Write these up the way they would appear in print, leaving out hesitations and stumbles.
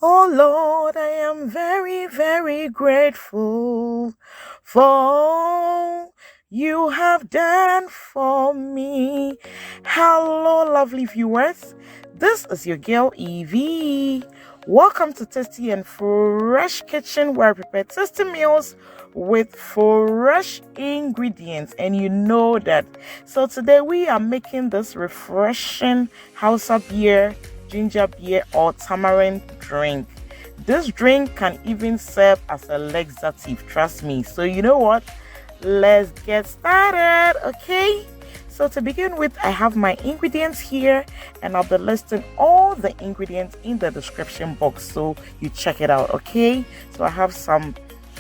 Oh Lord, I am very, very grateful for all you have done for me. Hello, lovely viewers. This is your girl Eveee. Welcome to Tasty and Fresh Kitchen, where I prepare tasty meals with fresh ingredients, and you know that. So today we are making this refreshing Hausa beer, ginger beer, or tamarind drink. This drink can even serve as a laxative, trust me. So you know what, let's get started. Okay, so to begin with, I have my ingredients here, and I'll be listing all the ingredients in the description box, so you check it out. Okay, so I have some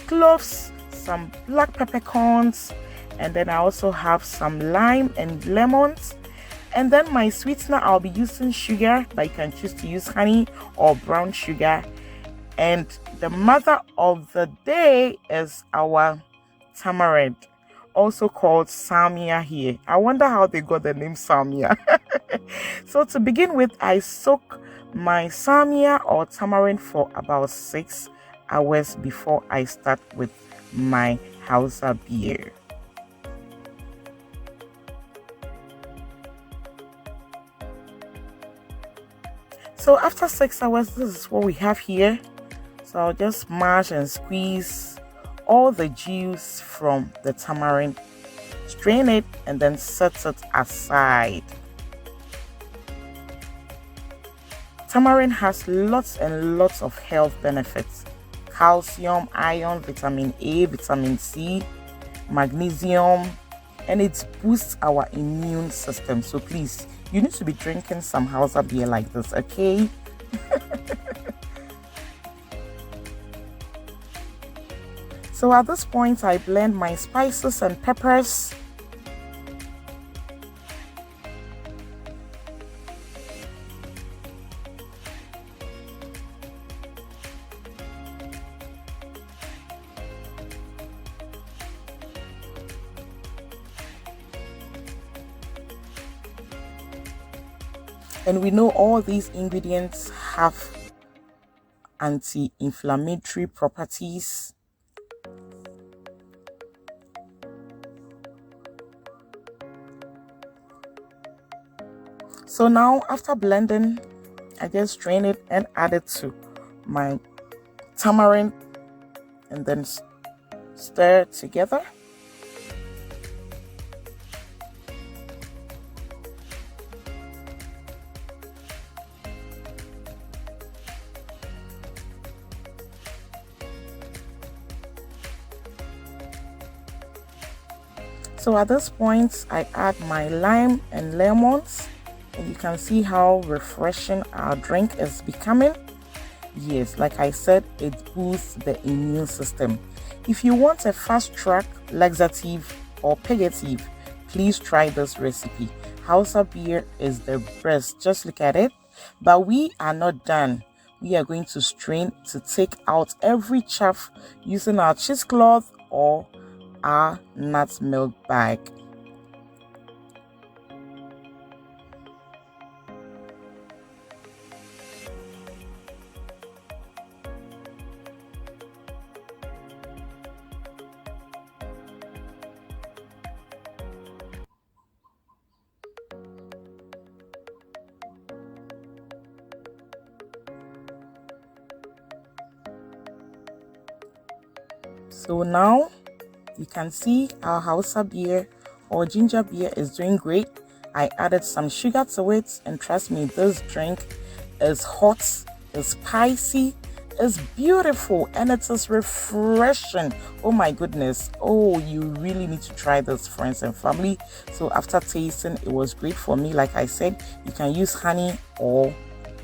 cloves, some black peppercorns, and then I also have some lime and lemons. And then my sweetener, I'll be using sugar, but you can choose to use honey or brown sugar. And the mother of the day is our tamarind, also called samia here. I wonder how they got the name samia. So to begin with, I soak my samia or tamarind for about 6 hours before I start with my Hausa beer. So after 6 hours, this is what we have here. So I'll just mash and squeeze all the juice from the tamarind, strain it, and then set it aside. Tamarind has lots and lots of health benefits: calcium, iron, vitamin A, vitamin C, magnesium, and it boosts our immune system. So please, you need to be drinking some Hausa beer like this, okay? So at this point, I blend my spices and peppers. And we know all these ingredients have anti-inflammatory properties. So now, after blending, I just strain it and add it to my tamarind and then stir it together. So at this point, I add my lime and lemons, and you can see how refreshing our drink is becoming. Yes, like I said, it boosts the immune system. If you want a fast track laxative or purgative, please try this recipe. Hausa beer is the best. Just look at it. But we are not done. We are going to strain to take out every chaff using our cheesecloth or our nut milk bag. So now you can see our Hausa beer or ginger beer is doing great. I added some sugar to it, and trust me, this drink is hot, is spicy, is beautiful, and it is refreshing. Oh my goodness. Oh, you really need to try this, friends and family. So after tasting, it was great for me. Like I said, you can use honey or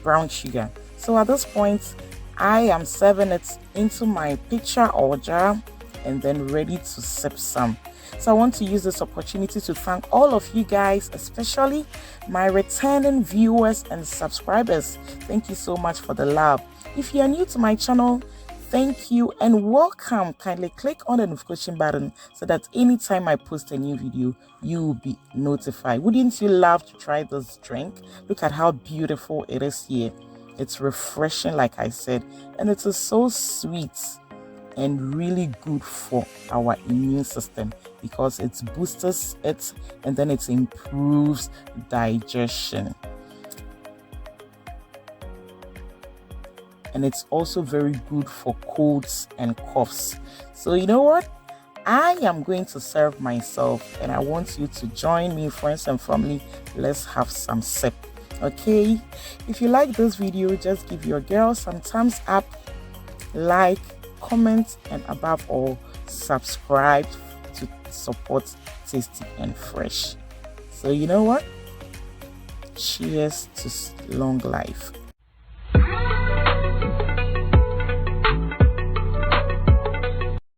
brown sugar. So at this point, I am serving it into my pitcher or jar and then ready to sip some. So I want to use this opportunity to thank all of you guys, especially my returning viewers and subscribers. Thank you so much for the love. If you are new to my channel, thank you and welcome. Kindly click on the notification button so that anytime I post a new video, you will be notified. Wouldn't you love to try this drink? Look at how beautiful it is here. It's refreshing, like I said, and it is so sweet and really good for our immune system because it boosts it and then it improves digestion. And it's also very good for colds and coughs. So you know what? I am going to serve myself and I want you to join me, friends and family. Let's have some sip. Okay, if you like this video, just give your girl some thumbs up, like, comment, and above all, subscribe to support Tasty and Fresh. So you know what? Cheers to long life.